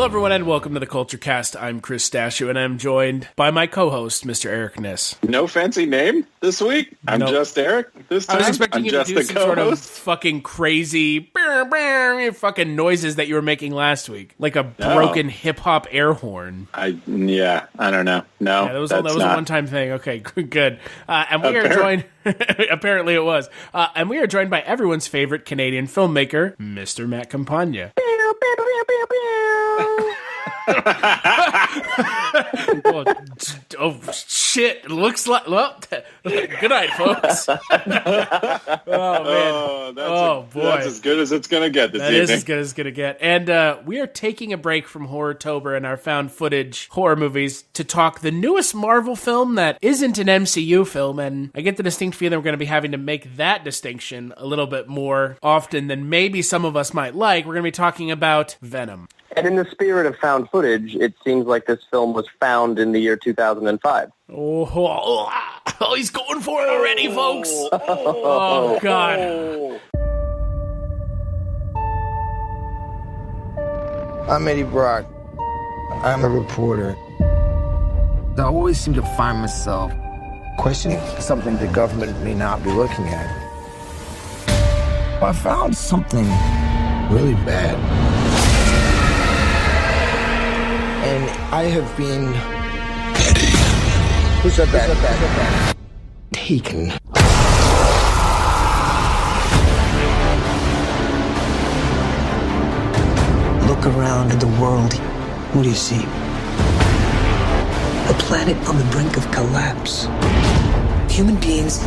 Hello, everyone, and welcome to the Culture Cast. I'm Chris Stashu, and I'm joined by my co-host, Mr. Eric Ness. No fancy name this week. I'm just Eric this time. I was expecting I'm you just to do the some sort of co-host. fucking crazy fucking noises that you were making last week, like a broken hip-hop air horn. I don't know. No, Yeah, that was a one-time thing. Okay, good. And we are joined... Apparently it was. And we are joined by everyone's favorite Canadian filmmaker, Mr. Matt Campagna. oh shit! Looks like good night, folks. Oh man! Boy, that's as good as it's gonna get this evening. That is as good as it's gonna get. And we are taking a break from Horrortober and our found footage horror movies to talk the newest Marvel film that isn't an MCU film. And I get the distinct feeling we're going to be having to make that distinction a little bit more often than maybe some of us might like. We're going to be talking about Venom. And in the spirit of found footage, it seems like this film was found in the year 2005. Oh, he's going for it already, folks. Oh, God. I'm Eddie Brock. I'm a reporter. I always seem to find myself questioning something the government may not be looking at. I found something really bad. And I have been... Eddie. Who said that? Taken. Look around at the world. What do you see? A planet on the brink of collapse. Human beings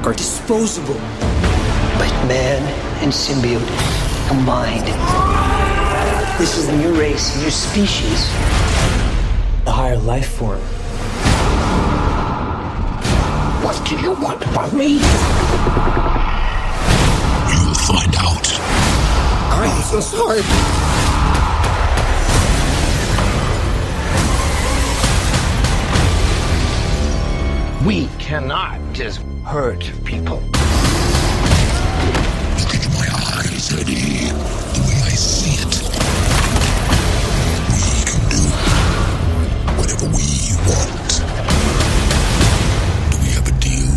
are disposable. But man and symbiote combined. This is a new race, a new species. A higher life form. What do you want from me? You'll find out. I'm so sorry. We cannot just hurt people. Look into my eyes, Eddie. The way I see it. We can do whatever we want. Do we have a deal?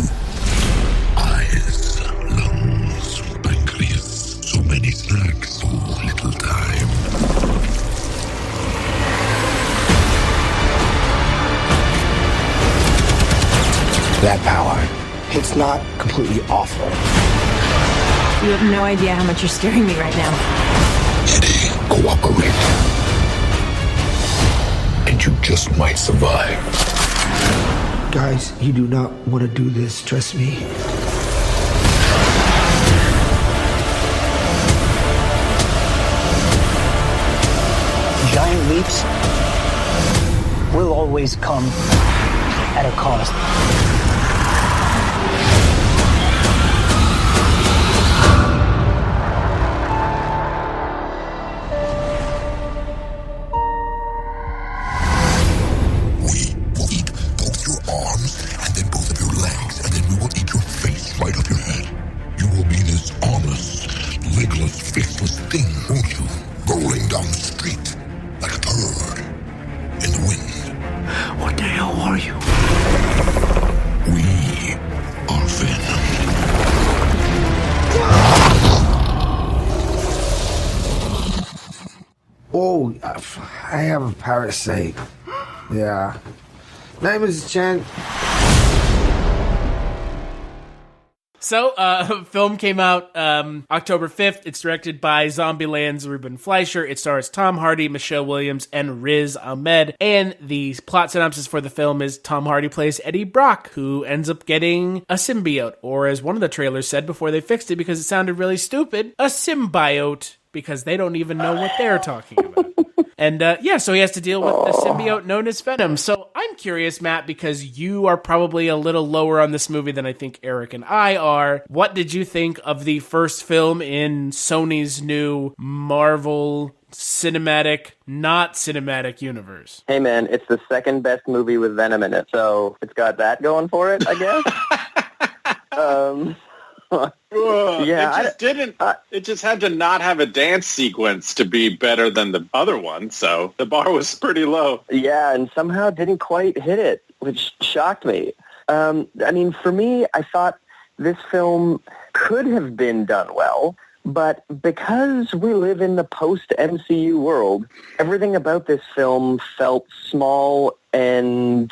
Eyes, lungs, pancreas. So many snacks, so little time. That power, it's not completely awful. You have no idea how much you're scaring me right now. Eddie, cooperate. And you just might survive. Guys, you do not want to do this, trust me. Giant leaps will always come at a cost. Oh, I have a parasite. Yeah. Name is Chen. So, film came out October 5th. It's directed by Zombieland's Ruben Fleischer. It stars Tom Hardy, Michelle Williams, and Riz Ahmed. And the plot synopsis for the film is Tom Hardy plays Eddie Brock, who ends up getting a symbiote, or as one of the trailers said before they fixed it because it sounded really stupid, a symbiote, because they don't even know what they're talking about. And so he has to deal with the symbiote known as Venom. So I'm curious, Matt, because you are probably a little lower on this movie than I think Eric and I are. What did you think of the first film in Sony's new Marvel not cinematic universe? Hey man, it's the second best movie with Venom in it, so it's got that going for it, I guess. It just had to not have a dance sequence to be better than the other one, so the bar was pretty low. Yeah, and somehow didn't quite hit it, which shocked me. I mean, for me, I thought this film could have been done well, but because we live in the post-MCU world, everything about this film felt small and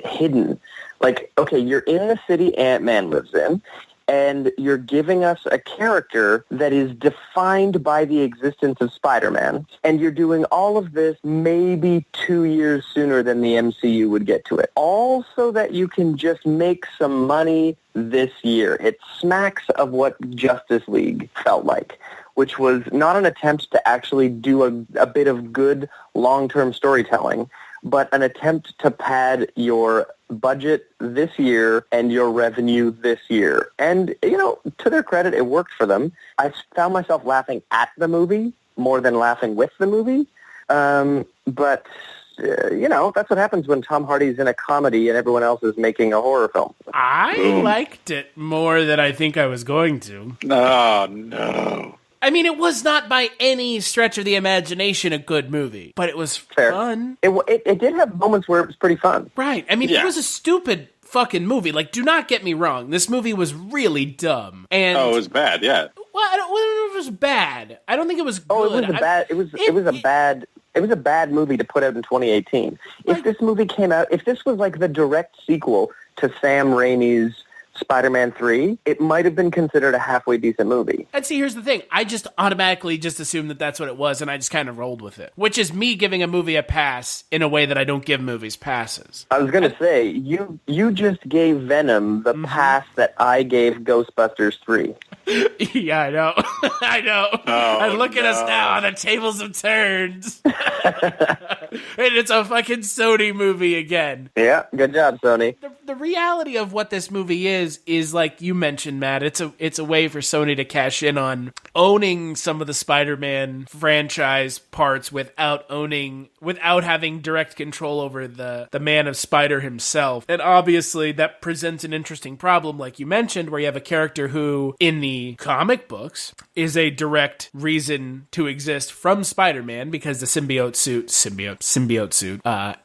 hidden. Like, okay, you're in the city Ant-Man lives in, and you're giving us a character that is defined by the existence of Spider-Man, and you're doing all of this maybe 2 years sooner than the MCU would get to it. All so that you can just make some money this year. It smacks of what Justice League felt like, which was not an attempt to actually do a bit of good long-term storytelling, but an attempt to pad your budget this year and your revenue this year. And, you know, to their credit, it worked for them. I found myself laughing at the movie more than laughing with the movie. But, you know, that's what happens when Tom Hardy's in a comedy and everyone else is making a horror film. I liked it more than I think I was going to. Oh, no. I mean, it was not by any stretch of the imagination a good movie, but it was fun. It did have moments where it was pretty fun. Right. I mean, It was a stupid fucking movie. Like, do not get me wrong. This movie was really dumb. And it was bad, yeah. Well, I don't know if it was bad. I don't think it was good. Oh, it was a bad movie to put out in 2018. If this movie came out, if this was like the direct sequel to Sam Raimi's Spider-Man 3, it might have been considered a halfway decent movie. And see, here's the thing. I just automatically just assumed that that's what it was, and I just kind of rolled with it. Which is me giving a movie a pass in a way that I don't give movies passes. I was going to say, you just gave Venom the pass that I gave Ghostbusters 3. Yeah, I know. I know. Oh, and look at us now. The tables have turned. And it's a fucking Sony movie again. Yeah, good job, Sony. The reality of what this movie is like you mentioned, Matt. It's a way for Sony to cash in on owning some of the Spider-Man franchise parts without having direct control over the Man of Spider himself. And obviously that presents an interesting problem, like you mentioned, where you have a character who, in the comic books, is a direct reason to exist from Spider-Man because the symbiote suit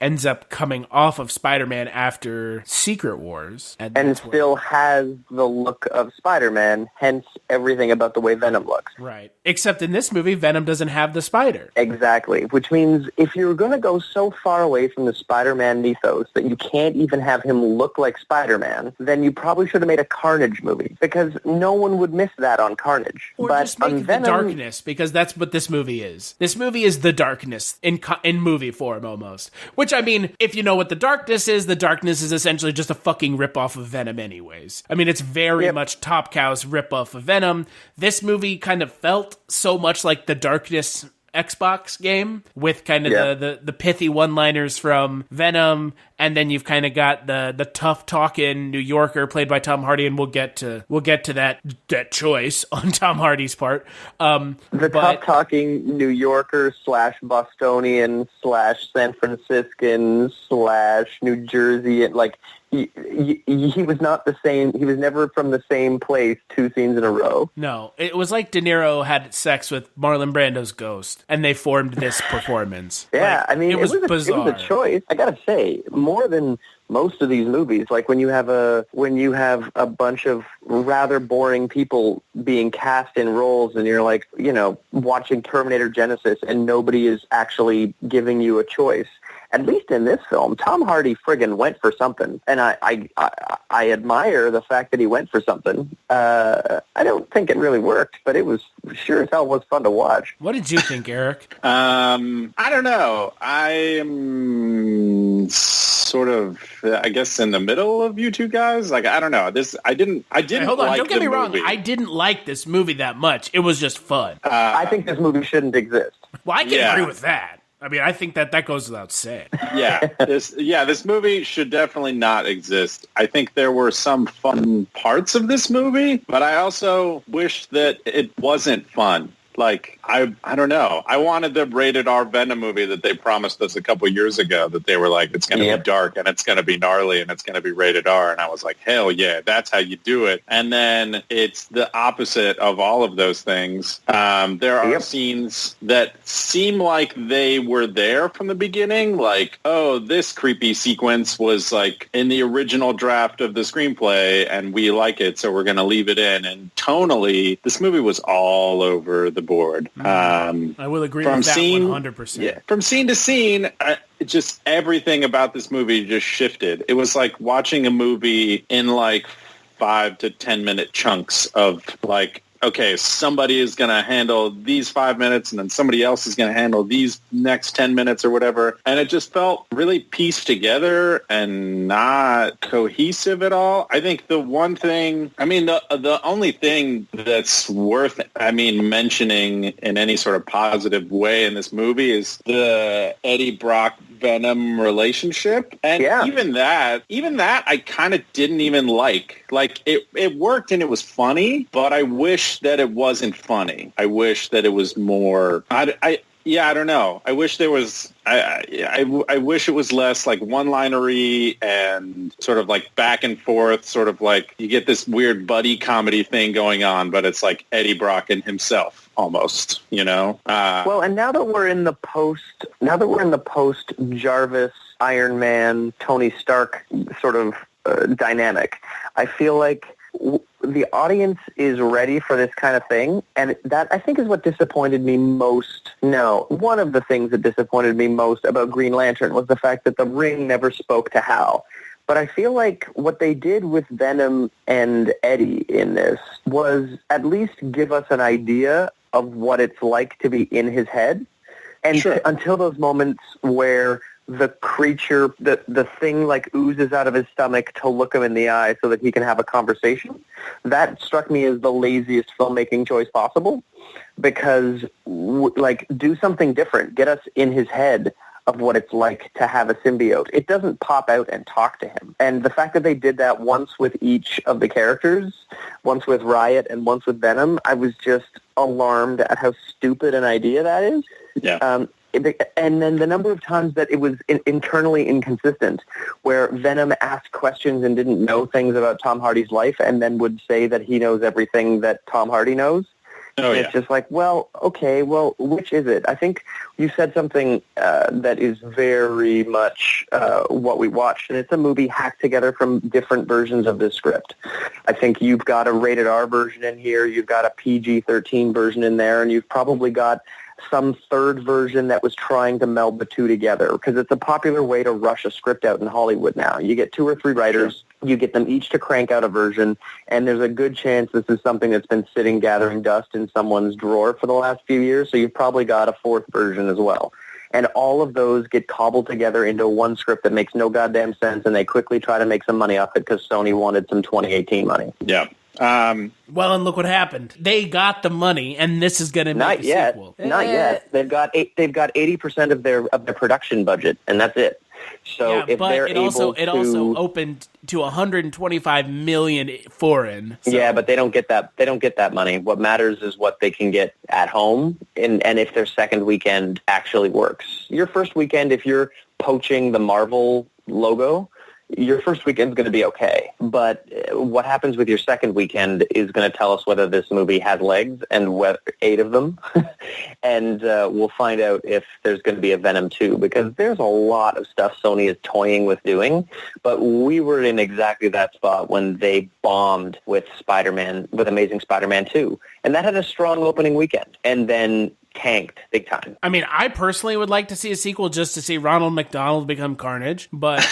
ends up coming off of Spider-Man after Secret Wars. And still has the look of Spider-Man, hence everything about the way Venom looks. Right. Except in this movie, Venom doesn't have the spider. Exactly. Which means if you're going to go so far away from the Spider-Man mythos that you can't even have him look like Spider-Man, then you probably should have made a Carnage movie, because no one would miss that on Carnage. Or but just make on the Venom, darkness, because that's what this movie is. This movie is the darkness in movie form, almost. Which, I mean, if you know what the darkness is essentially just a fucking ripoff of Venom anyways. I mean, it's very much Top Cow's ripoff of Venom. This movie kind of felt so much like the Darkness Xbox game, with kind of the pithy one-liners from Venom, and then you've kind of got the tough talking New Yorker played by Tom Hardy, and we'll get to that choice on Tom Hardy's part. Tough talking New Yorker / Bostonian / San Franciscan / New Jersey, and like he was not the same. He was never from the same place 2 scenes in a row. No, it was like De Niro had sex with Marlon Brando's ghost, and they formed this performance. Yeah, like, I mean, it was bizarre. It was a choice. I gotta say, more than most of these movies, like when you have a bunch of rather boring people being cast in roles, and you're like, you know, watching Terminator Genesis, and nobody is actually giving you a choice. At least in this film, Tom Hardy friggin' went for something, and I admire the fact that he went for something. I don't think it really worked, but it was sure as hell was fun to watch. What did you think, Eric? I don't know. I am sort of, I guess, in the middle of you two guys. Like, I don't know. I didn't. Hey, hold on, like don't get me wrong. movie. I didn't like this movie that much. It was just fun. I think this movie shouldn't exist. Well, I can agree with that. I mean, I think that goes without saying. This movie should definitely not exist. I think there were some fun parts of this movie, but I also wish that it wasn't fun. Like, I don't know. I wanted the rated R Venom movie that they promised us a couple years ago, that they were like, it's going to be dark and it's going to be gnarly and it's going to be rated R. And I was like, hell yeah, that's how you do it. And then it's the opposite of all of those things. There are scenes that seem like they were there from the beginning. Like, oh, this creepy sequence was like in the original draft of the screenplay and we like it, so we're going to leave it in. And tonally, this movie was all over the board. I will agree with that 100%. Yeah, from scene to scene, just everything about this movie just shifted. It was like watching a movie in like 5 to 10 minute chunks of like, okay, somebody is going to handle these 5 minutes and then somebody else is going to handle these next 10 minutes or whatever. And it just felt really pieced together and not cohesive at all. I think the one thing, the only thing that's worth, mentioning in any sort of positive way in this movie is the Eddie Brock Venom relationship. And even that I kind of didn't even like. Like, it worked and it was funny, but I wish that it wasn't funny. I wish that it was more, I don't know. I wish there was, I wish it was less like one-linery and sort of like back and forth, sort of like you get this weird buddy comedy thing going on, but it's like Eddie Brock and himself almost, you know? Well, and now that we're in the post Jarvis, Iron Man, Tony Stark sort of dynamic, I feel like the audience is ready for this kind of thing, and that, I think, is what disappointed me most. No, one of the things that disappointed me most about Green Lantern was the fact that the Ring never spoke to Hal. But I feel like what they did with Venom and Eddie in this was at least give us an idea of what it's like to be in his head. And until those moments where the creature, the thing like oozes out of his stomach to look him in the eye so that he can have a conversation, that struck me as the laziest filmmaking choice possible, because do something different. Get us in his head of what it's like to have a symbiote. It doesn't pop out and talk to him. And the fact that they did that once with each of the characters, once with Riot and once with Venom, I was just alarmed at how stupid an idea that is. Yeah. And then the number of times that it was internally inconsistent, where Venom asked questions and didn't know things about Tom Hardy's life and then would say that he knows everything that Tom Hardy knows. It's just like, well, okay, well, which is it? I think you said something that is very much what we watched, and it's a movie hacked together from different versions of this script. I think you've got a rated R version in here, you've got a PG-13 version in there, and you've probably got some third version that was trying to meld the two together, because it's a popular way to rush a script out in Hollywood now. You get 2 or 3 writers, you get them each to crank out a version, and there's a good chance this is something that's been sitting gathering dust in someone's drawer for the last few years, so you've probably got a 4th version as well. And all of those get cobbled together into one script that makes no goddamn sense, and they quickly try to make some money off it because Sony wanted some 2018 money. Yeah. Well, and look what happened. They got the money, and this is going to make a sequel. Not yet. They've got 80% of their production budget, and that's it. So if they're able to, it also opened to 125 million foreign. So. Yeah, but they don't get that. They don't get that money. What matters is what they can get at home, and if their second weekend actually works. Your first weekend, if you're poaching the Marvel logo, your first weekend is going to be okay. But what happens with your second weekend is going to tell us whether this movie has legs, and 8 of them. And we'll find out if there's going to be a Venom 2, because there's a lot of stuff Sony is toying with doing. But we were in exactly that spot when they bombed with Amazing Spider-Man 2. And that had a strong opening weekend. And then tanked big time. I mean, I personally would like to see a sequel just to see Ronald McDonald become Carnage, but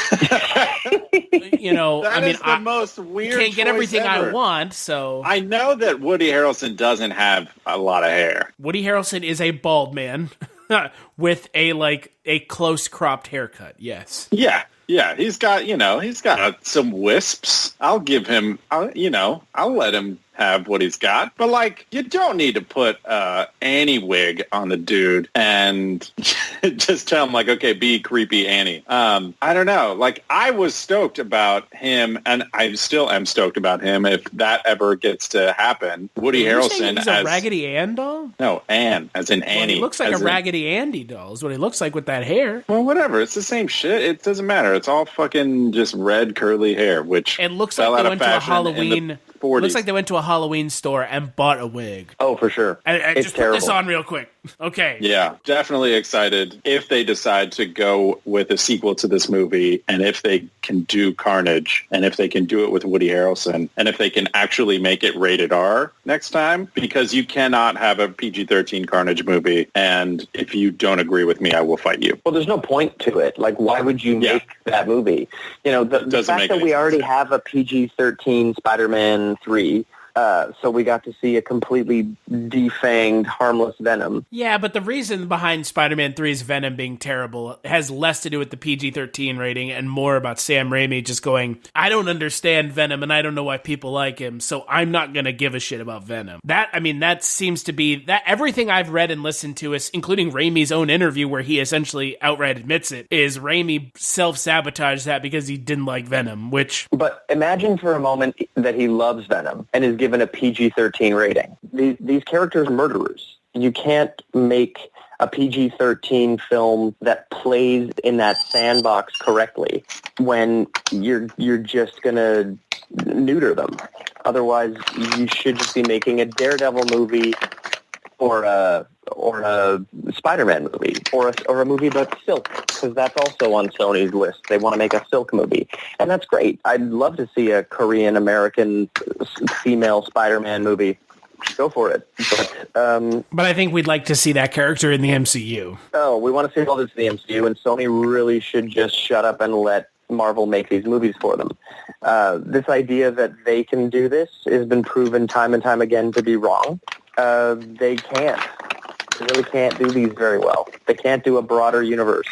you know, the most weird. Can't get everything ever. I want, so I know that Woody Harrelson doesn't have a lot of hair. Woody Harrelson is a bald man. with a close cropped haircut. Yes. Yeah, he's got some wisps. I'll give him, I'll let him have what he's got. But, like, you don't need to put Annie wig on the dude and just tell him, like, okay, be creepy Annie. I don't know. Like, I was stoked about him, and I still am stoked about him if that ever gets to happen. Woody Harrelson as a Raggedy Ann doll? No, Ann, as in Annie. He looks like a Raggedy Andy doll is what he looks like with that hair. Well, whatever. It's the same shit. It doesn't matter. It's all fucking just red curly hair, which it looks like they went to a Halloween. Looks like they went to a Halloween store and bought a wig. Oh, for sure. I just terrible. put this on real quick. Okay. Yeah, definitely excited if they decide to go with a sequel to this movie, and if they can do Carnage, and if they can do it with Woody Harrelson, and if they can actually make it rated R next time, because you cannot have a PG-13 Carnage movie, and if you don't agree with me, I will fight you. Well, there's no point to it. Like, why would you make that movie? You know, the fact that we already have a PG-13 Spider-Man 3, so we got to see a completely defanged, harmless Venom. Yeah, but the reason behind Spider-Man 3's Venom being terrible has less to do with the PG-13 rating and more about Sam Raimi just going, I don't understand Venom and I don't know why people like him, so I'm not going to give a shit about Venom. That seems to be, that everything I've read and listened to, is, including Raimi's own interview where he essentially outright admits it, is Raimi self-sabotaged that because he didn't like Venom, which... But imagine for a moment that he loves Venom and is given a PG-13 rating. These characters are murderers. You can't make a PG-13 film that plays in that sandbox correctly when you're just going to neuter them. Otherwise, you should just be making a Daredevil movie or a Spider-Man movie or a movie about Silk, because that's also on Sony's list. They want to make a Silk movie, and that's great. I'd love to see a Korean-American female Spider-Man movie. Go for it. But I think we'd like to see that character in the MCU. Oh, we want to see all this in the MCU, and Sony really should just shut up and let Marvel make these movies for them. This idea that they can do this has been proven time and time again to be wrong. They can't. They really can't do these very well. They can't do a broader universe.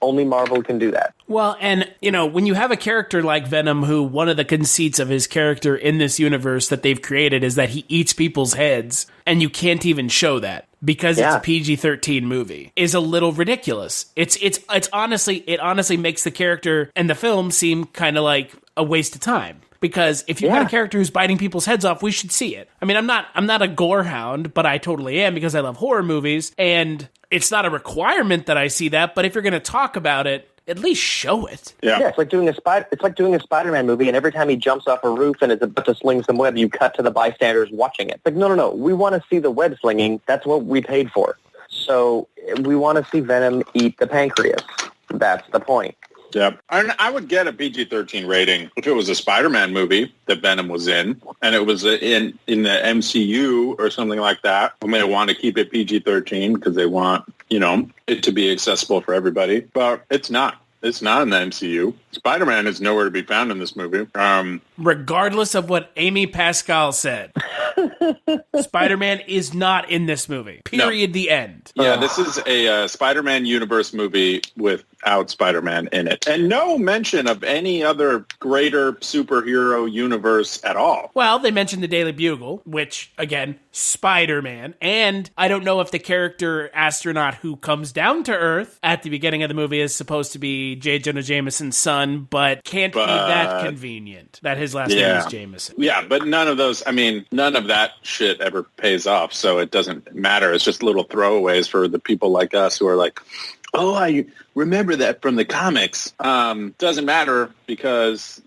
Only Marvel can do that. Well, and, when you have a character like Venom, who one of the conceits of his character in this universe that they've created is that he eats people's heads, and you can't even show that because it's a PG-13 movie, is a little ridiculous. It honestly makes the character and the film seem kind of like a waste of time. Because if you've got a character who's biting people's heads off, we should see it. I mean, I'm not a gore hound, but I totally am because I love horror movies, and it's not a requirement that I see that. But if you're going to talk about it, at least show it. Yeah, it's like doing a Spider-Man movie, and every time he jumps off a roof and is about to sling some web, you cut to the bystanders watching it. It's like, no. We want to see the web slinging. That's what we paid for. So we want to see Venom eat the pancreas. That's the point. Yeah, I would get a PG-13 rating if it was a Spider-Man movie that Venom was in, and it was in the MCU or something like that. They may want to keep it PG-13 because they want, it to be accessible for everybody. But it's not. It's not in the MCU. Spider-Man is nowhere to be found in this movie. Regardless of what Amy Pascal said, Spider-Man is not in this movie. Period. No. The end. Yeah, this is a Spider-Man universe movie without Spider-Man in it. And no mention of any other greater superhero universe at all. Well, they mentioned the Daily Bugle, which, again, Spider-Man. And I don't know if the character astronaut who comes down to Earth at the beginning of the movie is supposed to be J. Jonah Jameson's son, but can't be that convenient that his last name is Jameson. Yeah, but none of that shit ever pays off, so it doesn't matter. It's just little throwaways for the people like us who are like, oh, I remember that from the comics. Doesn't matter because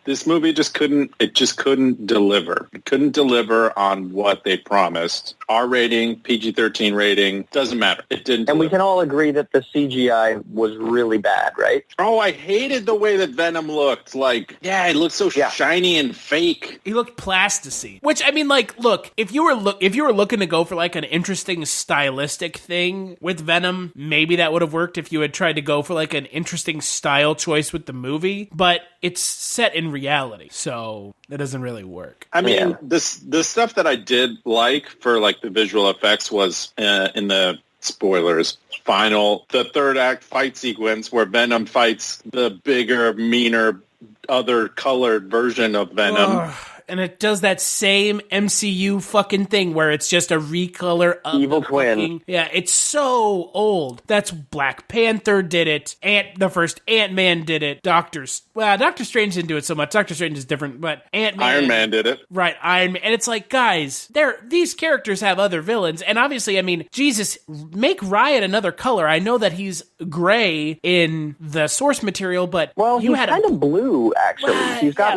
this movie just couldn't deliver. It couldn't deliver on what they promised. R rating, PG-13 rating, doesn't matter. It didn't deliver. And we can all agree that the CGI was really bad, right? Oh, I hated the way that Venom looked. It looked so shiny and fake. He looked plasticine. Which, I mean, look, if you were looking to go for an interesting stylistic thing with Venom, maybe that would have worked if you had tried to go for an interesting style choice with the movie. But it's set in reality, so that doesn't really work. I mean, the stuff that I did like for the visual effects was in the spoilers, the third act fight sequence where Venom fights the bigger, meaner, other colored version of Venom. Ugh. And it does that same MCU fucking thing where it's just a recolor of Evil the twin. fucking, yeah, it's so old. That's Black Panther did it. The first Ant-Man did it. Doctor Strange didn't do it so much. Doctor Strange is different, but Ant-Man. Iron Man did it. Right, Iron Man. And it's like, guys, these characters have other villains. And obviously, I mean, Jesus, make Riot another color. I know that he's gray in the source material, but he's kind of blue, actually. He's got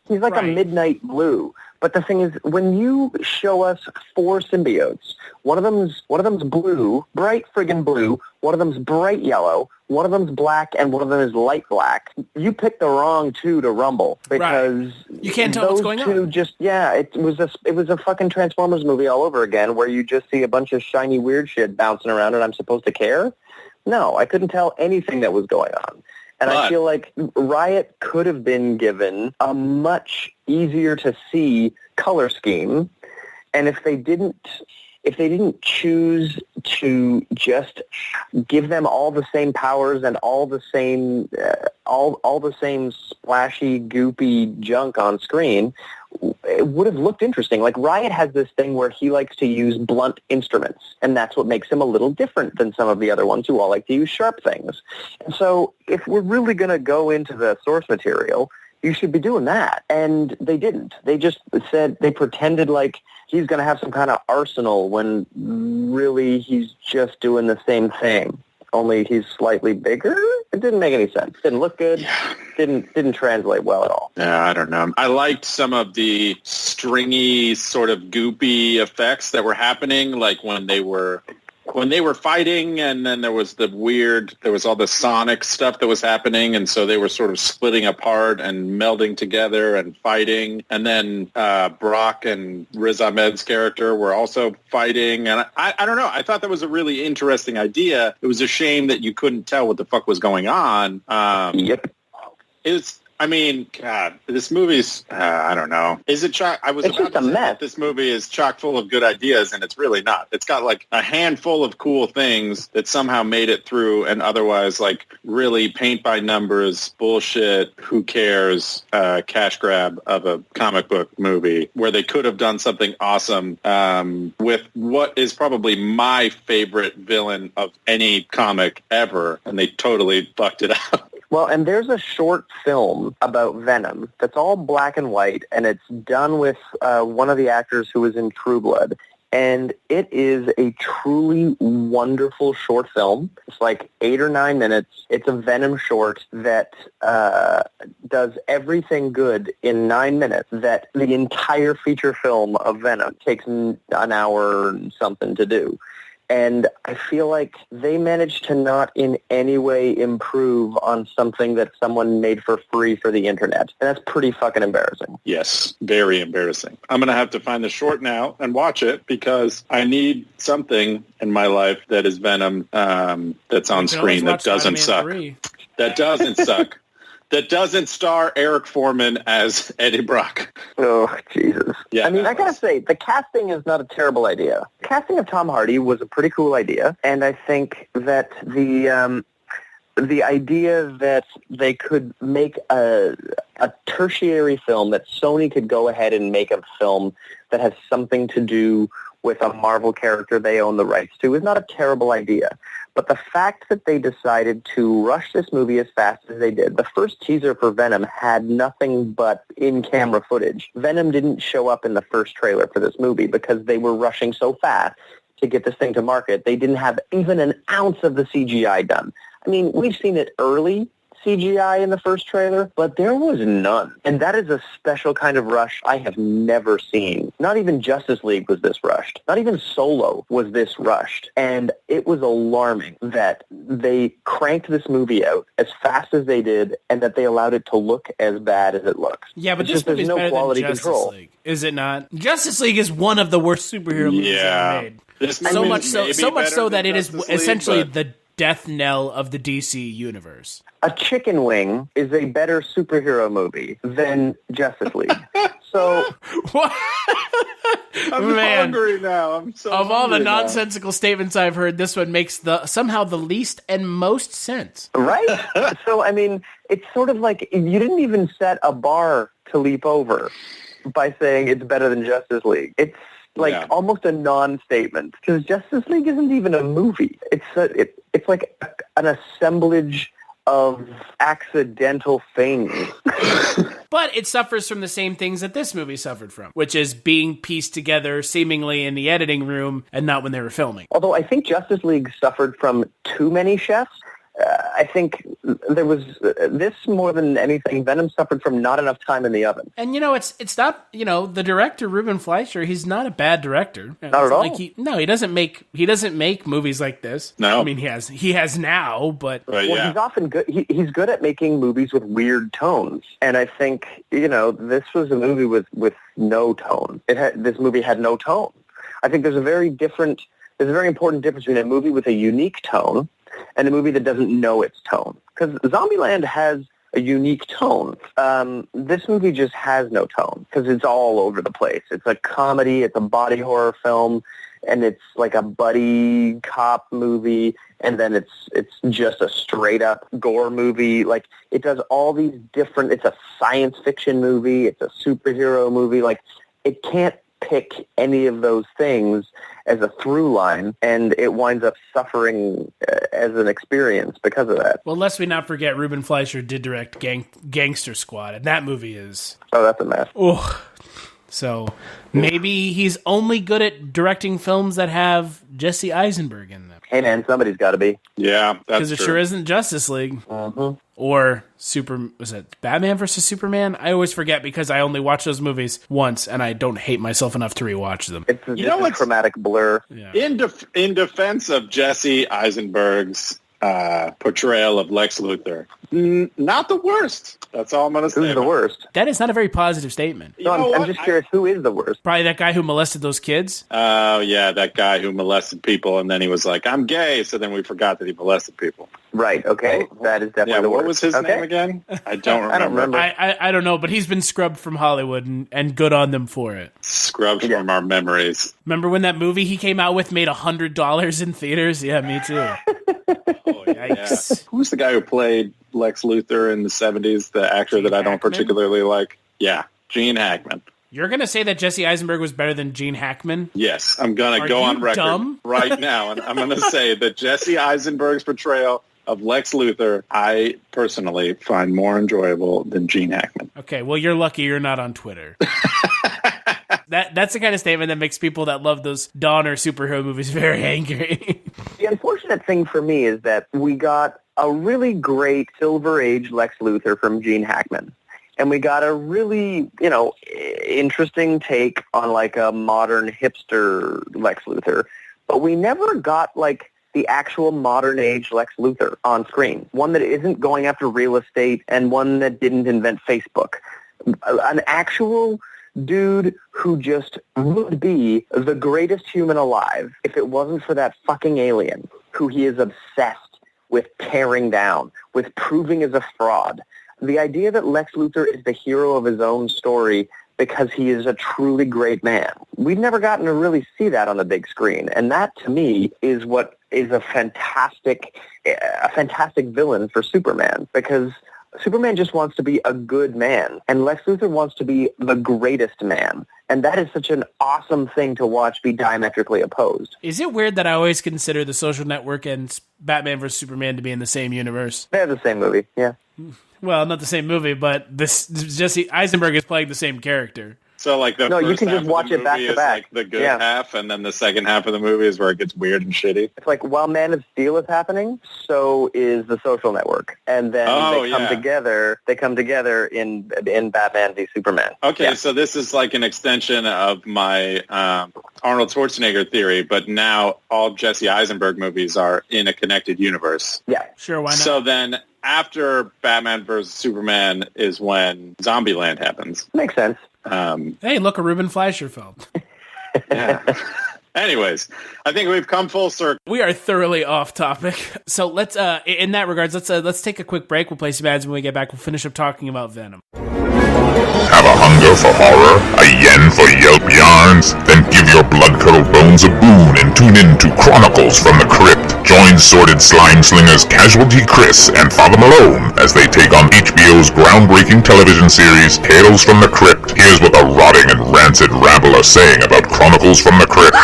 He's like a midnight blue. But the thing is, when you show us 4 symbiotes, one of them's blue, bright friggin' blue, one of them's bright yellow, one of them's black, and one of them is light black. You picked the wrong 2 to rumble because you can't tell what's going on. It was a fucking Transformers movie all over again, where you just see a bunch of shiny weird shit bouncing around, and I'm supposed to care? No, I couldn't tell anything that was going on. And I feel like Riot could have been given a much easier to see color scheme, and if they didn't choose to just give them all the same powers and all the same all the same splashy, goopy junk on screen, it would have looked interesting. Like, Riot has this thing where he likes to use blunt instruments, and that's what makes him a little different than some of the other ones who all like to use sharp things. And so if we're really going to go into the source material, you should be doing that. And they didn't. They just said, they pretended like he's going to have some kind of arsenal when really he's just doing the same thing, only he's slightly bigger. It didn't make any sense. Didn't look good. Yeah. Didn't translate well at all. Yeah, I don't know. I liked some of the stringy, sort of goopy effects that were happening, like when they were fighting, and then there was all the sonic stuff that was happening, and so they were sort of splitting apart and melding together and fighting. And then Brock and Riz Ahmed's character were also fighting, and I don't know. I thought that was a really interesting idea. It was a shame that you couldn't tell what the fuck was going on. Yep. I mean, God, this movie's, I don't know. Is it chock? I was It's about just to a say mess. that this movie is chock full of good ideas, and it's really not. It's got like a handful of cool things that somehow made it through, and otherwise like really paint by numbers, bullshit, who cares, cash grab of a comic book movie where they could have done something awesome with what is probably my favorite villain of any comic ever, and they totally fucked it up. Well, and there's a short film about Venom that's all black and white, and it's done with one of the actors who was in True Blood. And it is a truly wonderful short film. It's like 8 or 9 minutes. It's a Venom short that does everything good in 9 minutes that the entire feature film of Venom takes an hour and something to do. And I feel like they managed to not in any way improve on something that someone made for free for the internet. And that's pretty fucking embarrassing. Yes, very embarrassing. I'm going to have to find the short now and watch it because I need something in my life that is Venom that's on screen that doesn't suck. That doesn't suck. That doesn't star Eric Foreman as Eddie Brock. Oh, Jesus. Yeah, I mean, I gotta say, the casting is not a terrible idea. The casting of Tom Hardy was a pretty cool idea, and I think that the idea that they could make a tertiary film, that Sony could go ahead and make a film that has something to do with a Marvel character they own the rights to, is not a terrible idea. But the fact that they decided to rush this movie as fast as they did, the first teaser for Venom had nothing but in-camera footage. Venom didn't show up in the first trailer for this movie because they were rushing so fast to get this thing to market. They didn't have even an ounce of the CGI done. I mean, we've seen it early, CGI in the first trailer, but there was none. And that is a special kind of rush I have never seen. Not even Justice League was this rushed. Not even Solo was this rushed. And it was alarming that they cranked this movie out as fast as they did and that they allowed it to look as bad as it looks. Yeah, but it's this just, there's movie's no better quality than Justice control. League, is it not? Justice League is one of the worst superhero movies ever made. So much so that it is essentially the death knell of the DC universe. A Chicken Wing is a better superhero movie than Justice League. So What? I'm Man. hungry now. I'm so Of all the hungry now. nonsensical statements I've heard, this one makes somehow the least and most sense. right? So I mean, it's sort of like you didn't even set a bar to leap over by saying it's better than Justice League. It's like almost a non-statement because Justice League isn't even a movie. It's like an assemblage of accidental things. But it suffers from the same things that this movie suffered from, which is being pieced together seemingly in the editing room and not when they were filming. Although I think Justice League suffered from too many chefs. I think there was this more than anything. Venom suffered from not enough time in the oven. And it's not, the director Ruben Fleischer, he's not a bad director. Not at all. He doesn't make movies like this. No. I mean he has now, but Right, Well, yeah. he's often good. He's good at making movies with weird tones, and I think this was a movie with no tone. This movie had no tone. I think there's a very important difference between a movie with a unique tone and a movie that doesn't know its tone. Because Zombieland has a unique tone. This movie just has no tone because it's all over the place. It's a comedy, it's a body horror film, and it's like a buddy cop movie, and then it's just a straight up gore movie. Like it does all these different. It's a science fiction movie. It's a superhero movie. Like it can't pick any of those things as a through line, and it winds up suffering as an experience because of that. well, lest we not forget, Ruben Fleischer did direct Gangster Squad, and that movie is Oh, that's a mess. so maybe he's only good at directing films that have Jesse Eisenberg in them. Hey man, somebody's got to be. Yeah, that's Because it true. sure isn't Justice League. Or was it Batman versus Superman? I always forget because I only watch those movies once, and I don't hate myself enough to rewatch them. It's a chromatic blur. Yeah. In defense of Jesse Eisenberg's portrayal of Lex Luthor, not the worst. That's all I'm going to say. Who's the worst? That is not a very positive statement. No, I'm just curious, who is the worst? Probably that guy who molested those kids. Oh, yeah, that guy who molested people, and then he was like, I'm gay, so then we forgot that he molested people. Right, okay. That is definitely Yeah, the worst. what was his Okay. name again? I don't remember. I don't remember. I don't know, but he's been scrubbed from Hollywood, and good on them for it. Scrubbed from our memories. Remember when that movie he came out with made $100 in theaters? Yeah, me too. Oh, yikes. Who's the guy who played Lex Luthor in the 70s, the actor that I don't Hackman? particularly like? Yeah, Gene Hackman. You're going to say that Jesse Eisenberg was better than Gene Hackman? Yes, I'm going to go you on record dumb? right now, and I'm going to say that Jesse Eisenberg's portrayal of Lex Luthor, I personally find more enjoyable than Gene Hackman. Okay, well, you're lucky you're not on Twitter. That's the kind of statement that makes people that love those Donner superhero movies very angry. The unfortunate thing for me is that we got a really great Silver Age Lex Luthor from Gene Hackman. And we got a really, interesting take on like a modern hipster Lex Luthor. But we never got like the actual modern age Lex Luthor on screen. One that isn't going after real estate and one that didn't invent Facebook. An actual dude who just would be the greatest human alive if it wasn't for that fucking alien who he is obsessed with tearing down, with proving is a fraud. The idea that Lex Luthor is the hero of his own story because he is a truly great man. We've never gotten to really see that on the big screen. And that, to me, is what is a fantastic villain for Superman, because Superman just wants to be a good man, and Lex Luthor wants to be the greatest man. And that is such an awesome thing to watch be diametrically opposed. Is it weird that I always consider The Social Network and Batman vs. Superman to be in the same universe? They're the same movie, yeah. Well, not the same movie, but Jesse Eisenberg is playing the same character. So like the No, first you can half just of watch the it back movie to is back. like the good Yeah. half, and then the second half of the movie is where it gets weird and shitty. It's like while Man of Steel is happening, so is The Social Network. And then they come together in Batman v Superman. Okay, Yeah. so this is like an extension of my Arnold Schwarzenegger theory, but now all Jesse Eisenberg movies are in a connected universe. Yeah. Sure, why not? So then after Batman vs. Superman is when Zombieland happens. Makes sense. Hey, look, a Ruben Fleischer film. Yeah. Anyways, I think we've come full circle. We are thoroughly off topic. So let's, in that regards, let's take a quick break. We'll play some ads when we get back. We'll finish up talking about Venom. Have a hunger for horror? A yen for Yelp yarns? Then give your blood-curdled bones a boon and tune in to Chronicles from the Crypt. Join sordid slime slingers Casualty Chris and Father Malone as they take on HBO's groundbreaking television series Tales from the Crypt. Here's what the rotting and rancid rabble are saying about Chronicles from the Crypt.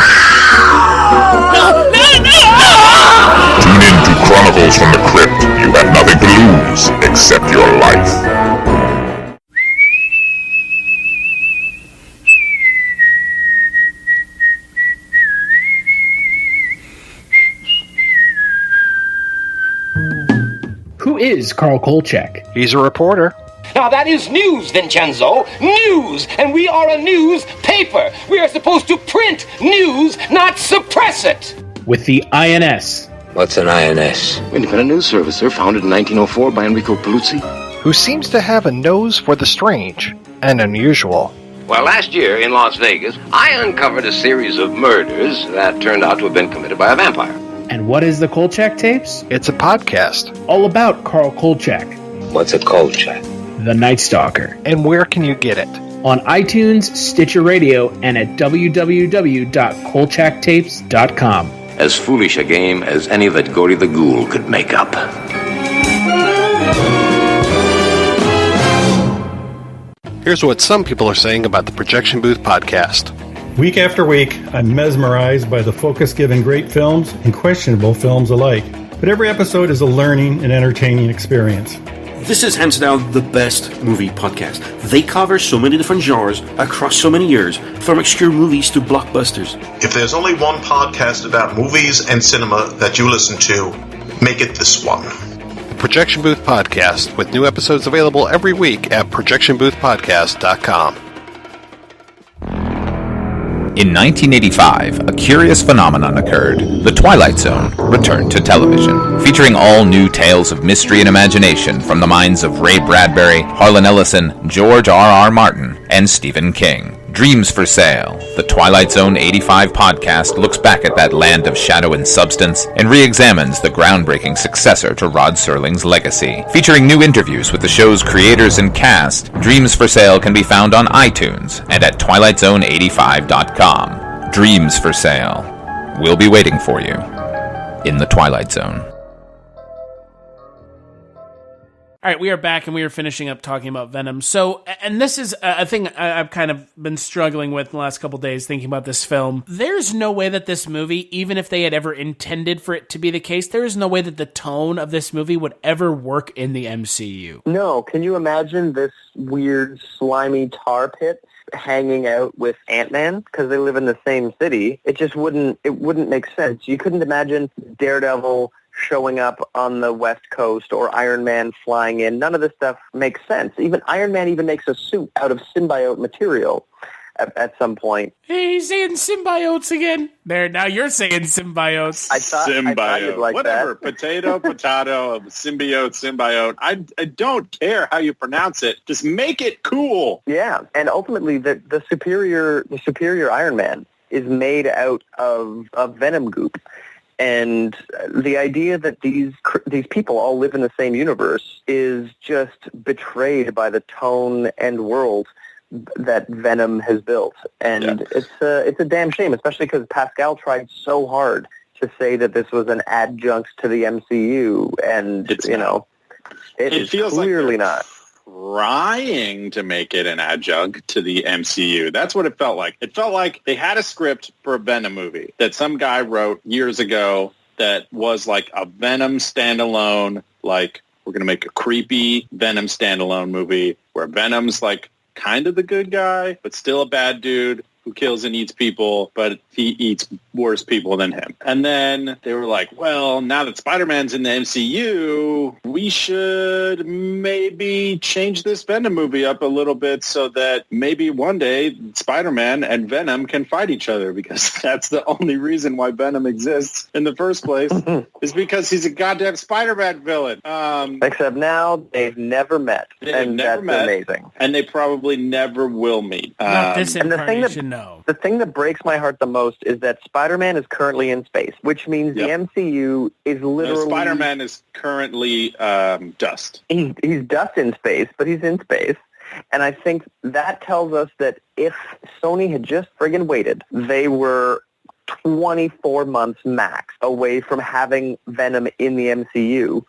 Tune in to Chronicles from the Crypt. You have nothing to lose except your life. Who is Carl Kolchak? He's a reporter. Now that is news, Vincenzo. News! And we are a newspaper. We are supposed to print news, not suppress it. With the INS. What's an INS? Independent News Service, sir, founded in 1904 by Enrico Paluzzi. Who seems to have a nose for the strange and unusual. Well, last year in Las Vegas, I uncovered a series of murders that turned out to have been committed by a vampire. And what is the Kolchak Tapes? It's a podcast. All about Carl Kolchak. What's a Kolchak? The Night Stalker. And where can you get it? On iTunes, Stitcher Radio, and at www.kolchaktapes.com. As foolish a game as any that Gory the Ghoul could make up. Here's what some people are saying about the Projection Booth podcast. Week after week, I'm mesmerized by the focus given great films and questionable films alike. But every episode is a learning and entertaining experience. This is hands down the best movie podcast. They cover so many different genres across so many years, from obscure movies to blockbusters. If there's only one podcast about movies and cinema that you listen to, make it this one. The Projection Booth Podcast, with new episodes available every week at projectionboothpodcast.com. In 1985, a curious phenomenon occurred. The Twilight Zone returned to television, featuring all new tales of mystery and imagination from the minds of Ray Bradbury, Harlan Ellison, George R.R. Martin, and Stephen King. Dreams for Sale, the Twilight Zone 85 podcast looks back at that land of shadow and substance and re-examines the groundbreaking successor to Rod Serling's legacy. Featuring new interviews with the show's creators and cast, Dreams for Sale can be found on iTunes and at twilightzone85.com. Dreams for Sale. We'll be waiting for you in the Twilight Zone. All right, we are back, and we are finishing up talking about Venom. So, and this is a thing I've kind of been struggling with in the last couple of days thinking about this film. There's no way that this movie, even if they had ever intended for it to be the case, there is no way that the tone of this movie would ever work in the MCU. No, can you imagine this weird, slimy tar pit hanging out with Ant-Man because they live in the same city? It just wouldn't make sense. You couldn't imagine Daredevil showing up on the West Coast or Iron Man flying in. None of this stuff makes sense. Even Iron Man even makes a suit out of symbiote material at some point. Hey, he's saying symbiotes again. There, now you're saying symbiotes. I thought you'd like whatever. that. Potato, symbiote. I don't care how you pronounce it. Just make it cool. Yeah, and ultimately the superior Iron Man is made out of Venom goop. And the idea that these people all live in the same universe is just betrayed by the tone and world that Venom has built. And it's a damn shame, especially because Pascal tried so hard to say that this was an adjunct to the MCU, and it is feels clearly not. Trying to make it an adjunct to the MCU. That's what it felt like. It felt like they had a script for a Venom movie that some guy wrote years ago that was like a Venom standalone, like we're going to make a creepy Venom standalone movie where Venom's like kind of the good guy, but still a bad dude who kills and eats people, but he eats worse people than him. And then they were like, well, now that Spider-Man's in the MCU, we should maybe change this Venom movie up a little bit so that maybe one day Spider-Man and Venom can fight each other, because that's the only reason why Venom exists in the first place is because he's a goddamn Spider-Man villain. Except now they've never met. And that's amazing. And they probably never will meet. Not this incarnation. No. The thing that breaks my heart the most is that Spider-Man is currently in space, which means the MCU is literally... No, Spider-Man is currently dust. He's dust in space, but he's in space. And I think that tells us that if Sony had just friggin' waited, they were 24 months max away from having Venom in the MCU.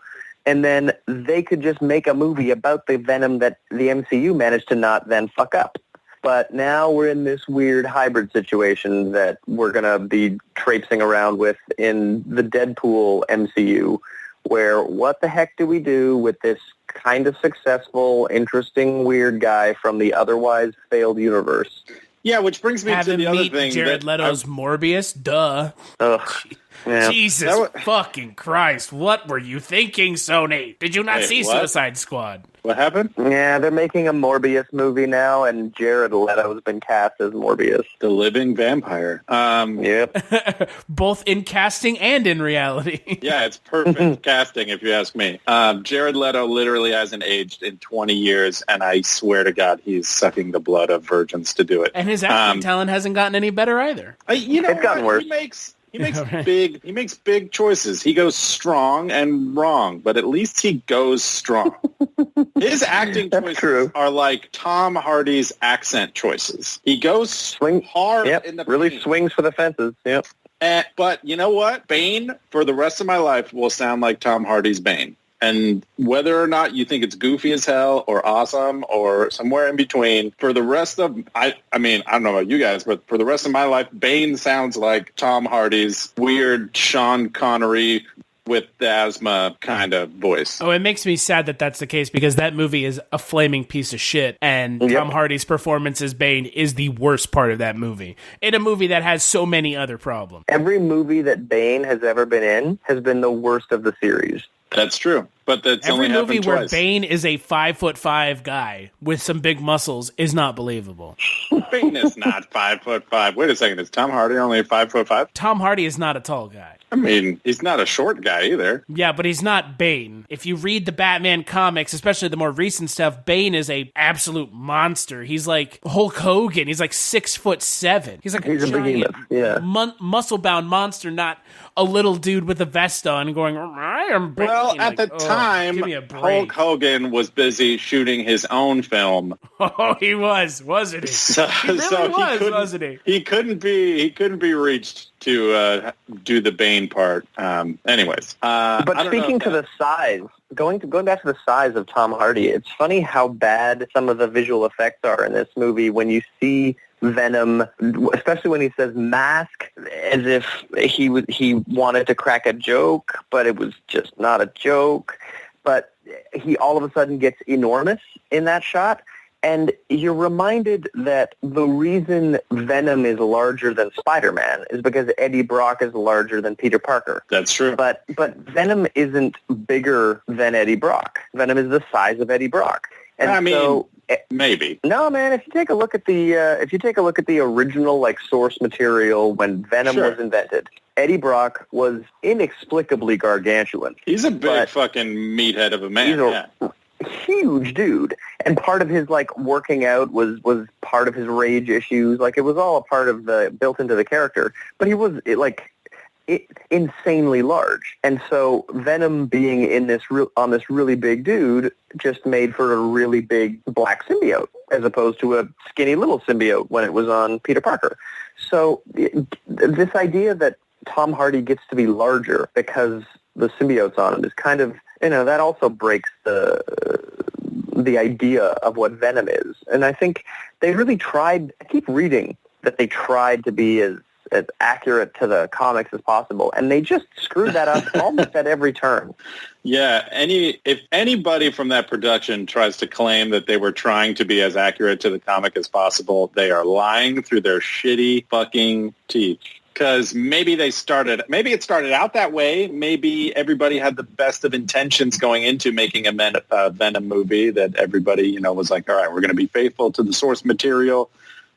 And then they could just make a movie about the Venom that the MCU managed to not then fuck up. But now we're in this weird hybrid situation that we're going to be traipsing around with in the Deadpool MCU, where what the heck do we do with this kind of successful, interesting, weird guy from the otherwise failed universe? Yeah, which brings me to the other thing. Jared Leto's Morbius, duh. Ugh. Yeah. Jesus fucking Christ, what were you thinking, Sony? Did you not see Suicide Squad? What happened? Yeah, they're making a Morbius movie now, and Jared Leto's been cast as Morbius. The living vampire. Yep. Both in casting and in reality. Yeah, it's perfect casting, if you ask me. Jared Leto literally hasn't aged in 20 years, and I swear to God, he's sucking the blood of virgins to do it. And his acting talent hasn't gotten any better either. It's gotten worse. He makes big choices. He goes strong and wrong, but at least he goes strong. His acting choices are like Tom Hardy's accent choices. He goes hard in the really paint. Swings for the fences. Yep. But you know what? Bane, for the rest of my life, will sound like Tom Hardy's Bane. And whether or not you think it's goofy as hell or awesome or somewhere in between, for the rest of, I mean, I don't know about you guys, but for the rest of my life, Bane sounds like Tom Hardy's weird Sean Connery with the asthma kind of voice. Oh, it makes me sad that that's the case because that movie is a flaming piece of shit, and Tom Hardy's performance as Bane is the worst part of that movie. In a movie that has so many other problems. Every movie that Bane has ever been in has been the worst of the series. That's true, but that's every only movie where twice. Bane is a 5'5" guy with some big muscles is not believable. Bane is not 5'5". Wait a second, is Tom Hardy only 5'5"? Tom Hardy is not a tall guy. I mean, he's not a short guy either. Yeah, but he's not Bane. If you read the Batman comics, especially the more recent stuff, Bane is a absolute monster. He's like Hulk Hogan. He's like 6'7". He's like a giant, muscle-bound monster, not a little dude with a vest on going, I am Bane. Well, at the time, give me a break. Hulk Hogan was busy shooting his own film. Oh, he was, wasn't he? Wasn't he? He couldn't be reached to do the Bane part. Anyways, but speaking to the size, going back to the size of Tom Hardy, it's funny how bad some of the visual effects are in this movie when you see Venom, especially when he says mask, as if he wanted to crack a joke, but it was just not a joke. But he all of a sudden gets enormous in that shot. And you're reminded that the reason Venom is larger than Spider-Man is because Eddie Brock is larger than Peter Parker. That's true. But Venom isn't bigger than Eddie Brock. Venom is the size of Eddie Brock. And maybe. No, man. If you take a look at the original source material when Venom was invented, Eddie Brock was inexplicably gargantuan. He's a big fucking meathead of a man. He's a huge dude, and part of his working out was part of his rage issues. It was all a part of the built into the character. But he was insanely large, and so Venom being in this on this really big dude just made for a really big black symbiote as opposed to a skinny little symbiote when it was on Peter Parker. So this idea that Tom Hardy gets to be larger because the symbiote's on him is kind of, that also breaks the idea of what Venom is. And I think they really tried, I keep reading that they tried to be as accurate to the comics as possible, and they just screwed that up almost at every turn. Yeah, if anybody from that production tries to claim that they were trying to be as accurate to the comic as possible, they are lying through their shitty fucking teeth. Because maybe it started out that way. Maybe everybody had the best of intentions going into making a Venom movie that everybody, was like, all right, we're going to be faithful to the source material.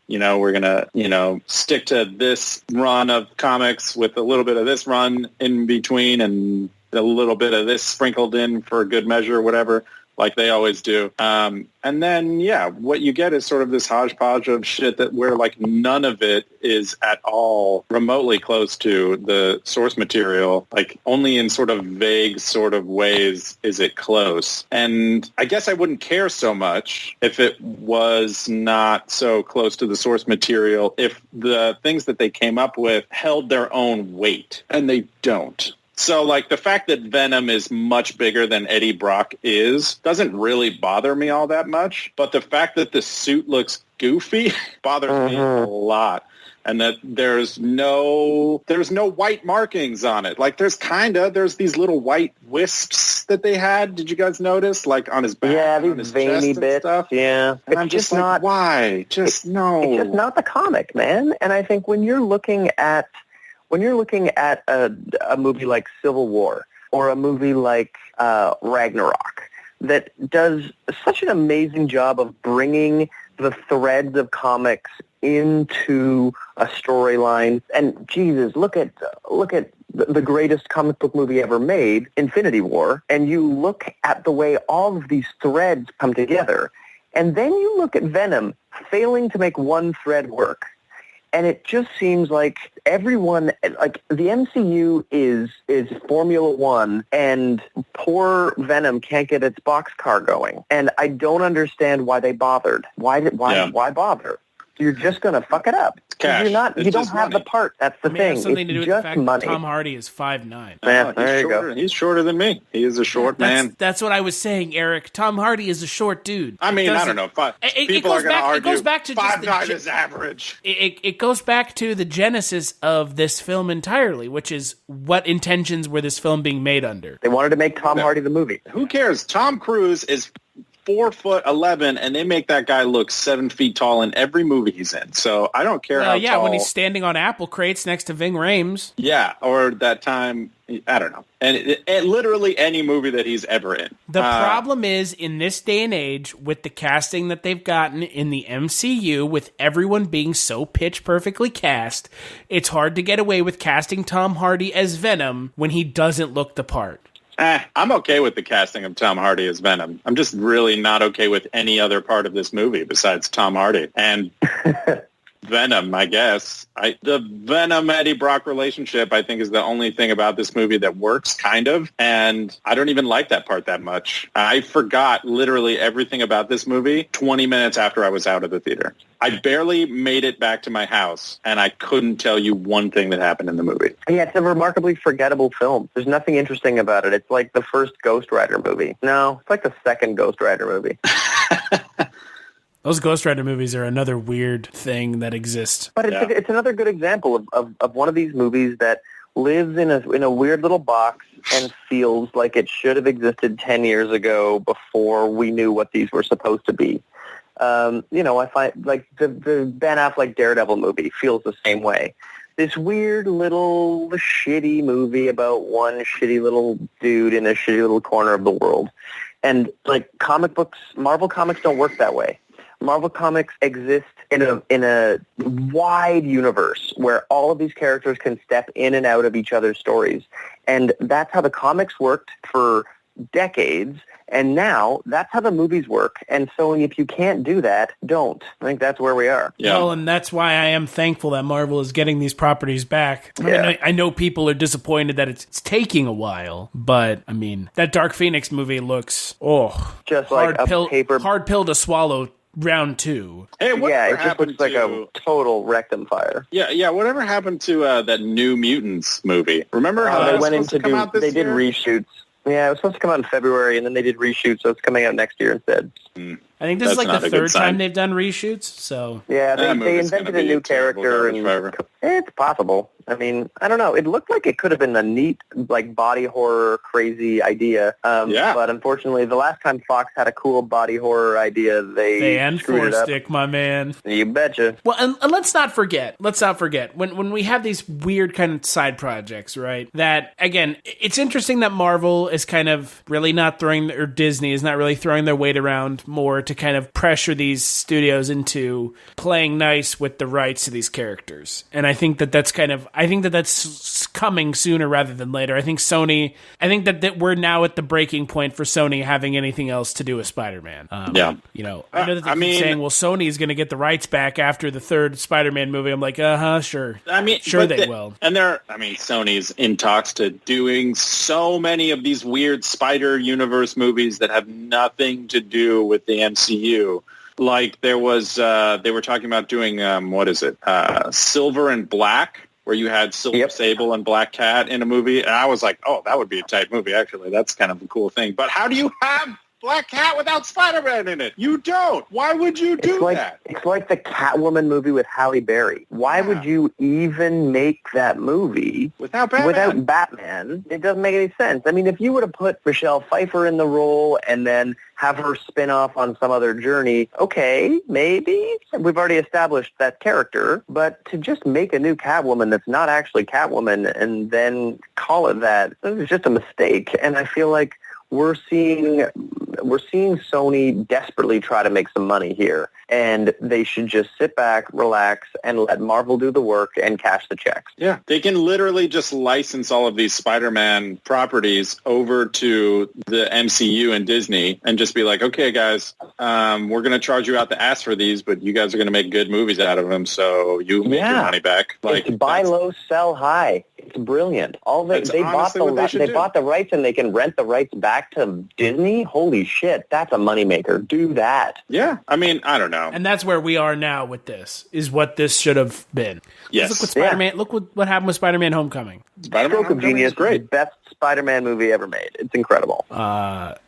We're going to, stick to this run of comics with a little bit of this run in between and a little bit of this sprinkled in for good measure or whatever. like they always do. And then, what you get is sort of this hodgepodge of shit that where like none of it is at all remotely close to the source material. Like only in sort of vague sort of ways is it close. And I guess I wouldn't care so much if it was not so close to the source material, if the things that they came up with held their own weight, and they don't. So, like, the fact that Venom is much bigger than Eddie Brock doesn't really bother me all that much. But the fact that the suit looks goofy bothers me a lot. And that there's no white markings on it. Like, there's these little white wisps that they had. Did you guys notice? Like, on his back, on his veiny chest and stuff. Yeah. And I'm just like, why? Just no. It's just not the comic, man. And I think when you're looking at a movie like Civil War or a movie like Ragnarok that does such an amazing job of bringing the threads of comics into a storyline, and Jesus, look at the greatest comic book movie ever made, Infinity War, and you look at the way all of these threads come together, and then you look at Venom failing to make one thread work. And it just seems like everyone, like the MCU is Formula One, and poor Venom can't get its boxcar going. And I don't understand why they bothered. Why bother? You're just going to fuck it up. Cash. You don't have the part. That's the thing. It has something it's to do with just the fact money. that Tom Hardy is 5'9". Yeah, there you go. He's shorter than me. He is a short man. That's what I was saying, Eric. Tom Hardy is a short dude. I mean, I don't know. People are going to argue. It goes back to 5'9" is average. It goes back to the genesis of this film entirely, which is what intentions were this film being made under. They wanted to make Tom Hardy the movie. Who cares? Tom Cruise is 4'11", and they make that guy look 7 feet tall in every movie he's in. So I don't care how tall. When he's standing on apple crates next to Ving Rhames. Yeah, or that time, I don't know. And literally any movie that he's ever in. The problem is, in this day and age, with the casting that they've gotten in the MCU, with everyone being so pitch perfectly cast, it's hard to get away with casting Tom Hardy as Venom when he doesn't look the part. I'm okay with the casting of Tom Hardy as Venom. I'm just really not okay with any other part of this movie besides Tom Hardy. And Venom, I guess. The Venom-Eddie Brock relationship, I think, is the only thing about this movie that works, kind of. And I don't even like that part that much. I forgot literally everything about this movie 20 minutes after I was out of the theater. I barely made it back to my house, and I couldn't tell you one thing that happened in the movie. Yeah, it's a remarkably forgettable film. There's nothing interesting about it. It's like the first Ghost Rider movie. No, it's like the second Ghost Rider movie. Those Ghost Rider movies are another weird thing that exists. But it's another good example of one of these movies that lives in a weird little box and feels like it should have existed 10 years ago before we knew what these were supposed to be. I find like the Ben Affleck Daredevil movie feels the same way. This weird little shitty movie about one shitty little dude in a shitty little corner of the world. And like comic books, Marvel comics don't work that way. Marvel Comics exist in a wide universe where all of these characters can step in and out of each other's stories. And that's how the comics worked for decades, and now that's how the movies work. And so if you can't do that, don't. I think that's where we are. Yeah. Well, and that's why I am thankful that Marvel is getting these properties back. I know people are disappointed that it's taking a while, but I mean, that Dark Phoenix movie looks just like hard pill to swallow. Round 2. Hey, it just looks like a total rectum fire. Yeah. Whatever happened to that New Mutants movie? Remember how they went in to do? They did reshoots. Yeah, it was supposed to come out in February, and then they did reshoots, so it's coming out next year instead. I think this is like the third time they've done reshoots. So yeah, they invented a new character, and it's possible. I mean, I don't know. It looked like it could have been a neat, like, body horror, crazy idea. But unfortunately, the last time Fox had a cool body horror idea, they screwed it up. Stick, my man. You betcha. Well, and let's not forget, when we have these weird kind of side projects, right? That, again, it's interesting that Marvel is kind of really not throwing, or Disney is not really throwing their weight around more to to kind of pressure these studios into playing nice with the rights to these characters. And I think that's coming sooner rather than later. I think that we're now at the breaking point for Sony having anything else to do with Spider-Man. I know that they keep saying, well, Sony is going to get the rights back after the third Spider-Man movie. I'm like, sure. Sure they will. And Sony's in talks to doing so many of these weird Spider Universe movies that have nothing to do with the MCU. Like there was, they were talking about doing, Silver and Black, where you had Silver Sable and Black Cat in a movie. And I was like, oh, that would be a tight movie, actually. That's kind of a cool thing. But how do you have Black Cat without Spider-Man in it? You don't. Why would you do that? It's like the Catwoman movie with Halle Berry. Why would you even make that movie without Batman? It doesn't make any sense. I mean, if you were to put Michelle Pfeiffer in the role and then have her spin off on some other journey, okay, maybe. We've already established that character. But to just make a new Catwoman that's not actually Catwoman and then call it that is just a mistake. And I feel like we're seeing Sony desperately try to make some money here, and they should just sit back, relax, and let Marvel do the work and cash the checks. Yeah, they can literally just license all of these Spider-Man properties over to the MCU and Disney and just be like, okay, guys, we're going to charge you out the ass for these, but you guys are going to make good movies out of them, so you make your money back. Like, it's buy low, sell high. It's brilliant. They bought the rights, and they can rent the rights back to Disney. Holy shit, that's a moneymaker. Do that. Yeah, I mean, I don't know. And that's where we are now with this, is what this should have been. Yes. Look what Spider-Man. Look what happened with Spider-Man Homecoming. Spider-Man Stroke of Genius, great. Best Spider-Man movie ever made. It's incredible.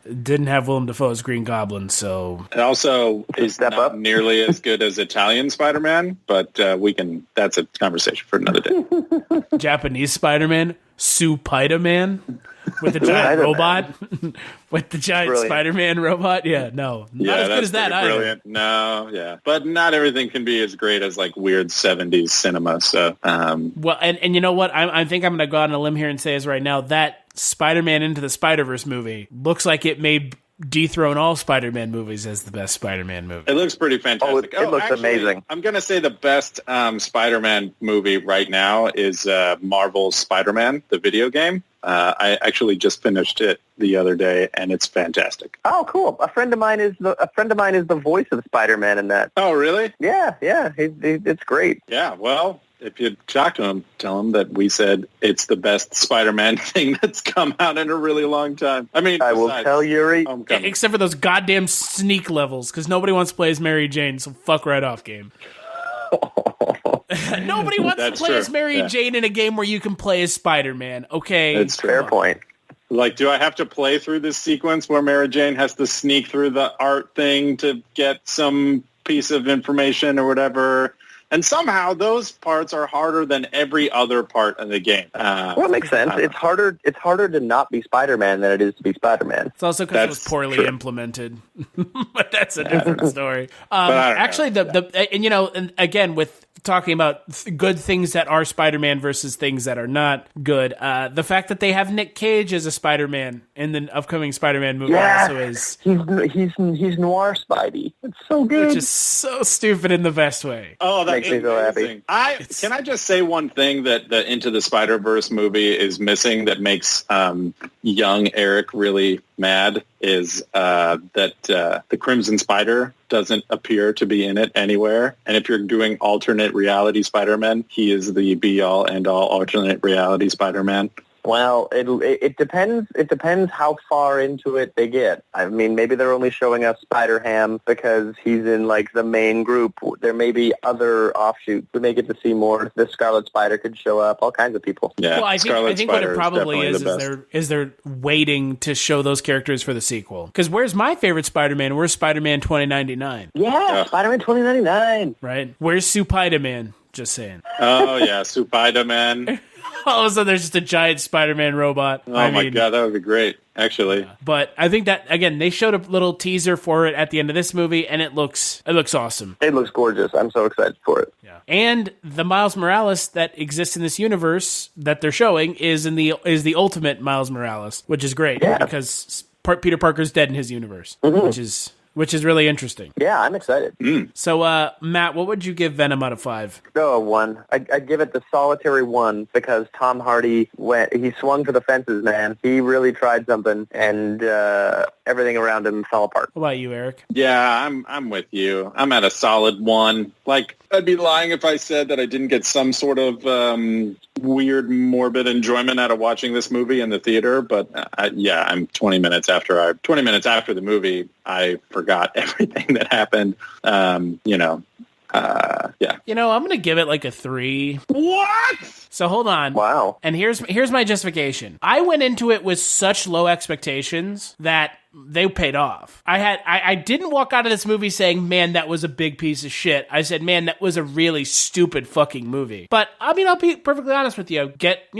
Didn't have Willem Dafoe's Green Goblin, so it also is not nearly as good as Italian Spider-Man, but that's a conversation for another day. Japanese Spider-Man, Spider-Man with the giant robot, with the giant Spider-Man robot. Yeah, no, not as good as that either. Brilliant. No, yeah, but not everything can be as great as like weird 70s cinema. So, well, and you know what? I think I'm going to go out on a limb here and say is right now that Spider-Man Into the Spider-Verse movie looks like it may dethrone all Spider-Man movies as the best Spider-Man movie. It looks pretty fantastic. It looks amazing. I'm going to say the best Spider-Man movie right now is Marvel's Spider-Man, the video game. I actually just finished it the other day, and it's fantastic. Oh, cool! A friend of mine is the voice of Spider-Man in that. Oh, really? Yeah. It's great. Yeah. Well, if you talk to him, tell him that we said it's the best Spider-Man thing that's come out in a really long time. I mean, I will tell Yuri. Except for those goddamn sneak levels, because nobody wants to play as Mary Jane, so fuck right off, game. Nobody wants to play as Mary Jane in a game where you can play as Spider-Man. Okay, it's fair point. Like, do I have to play through this sequence where Mary Jane has to sneak through the art thing to get some piece of information or whatever? And somehow those parts are harder than every other part of the game. Well, it makes sense. It's harder to not be Spider-Man than it is to be Spider-Man. It's also because it was poorly implemented. But that's a different story. Actually, and again, with talking about good things that are Spider-Man versus things that are not good, the fact that they have Nick Cage as a Spider-Man in the upcoming Spider-Man movie also is... He's noir Spidey. It's so good. Which is so stupid in the best way. Oh, that makes me so happy. Can I just say one thing that the Into the Spider-Verse movie is missing that makes young Eric really mad is that the Crimson Spider doesn't appear to be in it anywhere. And if you're doing alternate reality Spider-Man, he is the be-all, end-all alternate reality Spider-Man. Well, it depends. It depends how far into it they get. I mean, maybe they're only showing us Spider-Ham because he's in like the main group. There may be other offshoots. We may get to see more. The Scarlet Spider could show up. All kinds of people. Yeah, well, I think what it probably is they're waiting to show those characters for the sequel. Because where's my favorite Spider-Man? Where's Spider-Man 2099? Yeah, Spider-Man 2099. Right. Where's Spider-Man? Just saying. Oh yeah, Spider-Man. All of a sudden, there's just a giant Spider-Man robot. Oh my god, that would be great, actually. Yeah. But I think that, again, they showed a little teaser for it at the end of this movie, and it looks awesome. It looks gorgeous. I'm so excited for it. Yeah. And the Miles Morales that exists in this universe that they're showing is the ultimate Miles Morales, which is great because Peter Parker's dead in his universe, which which is really interesting. Yeah, I'm excited. So, Matt, what would you give Venom out of 5? Oh, a 1. I'd give it the solitary 1 because Tom Hardy he swung for the fences, man. He really tried something, and everything around him fell apart. What about you, Eric? Yeah, I'm with you. I'm at a solid 1. Like, I'd be lying if I said that I didn't get some sort of weird, morbid enjoyment out of watching this movie in the theater. But I'm 20 minutes after the movie, I forgot everything that happened. I'm going to give it like a 3. What? So hold on. Wow. And here's my justification. I went into it with such low expectations that they paid off. I didn't walk out of this movie saying, man, that was a big piece of shit. I said, man, that was a really stupid fucking movie. But I mean, I'll be perfectly honest with you. Get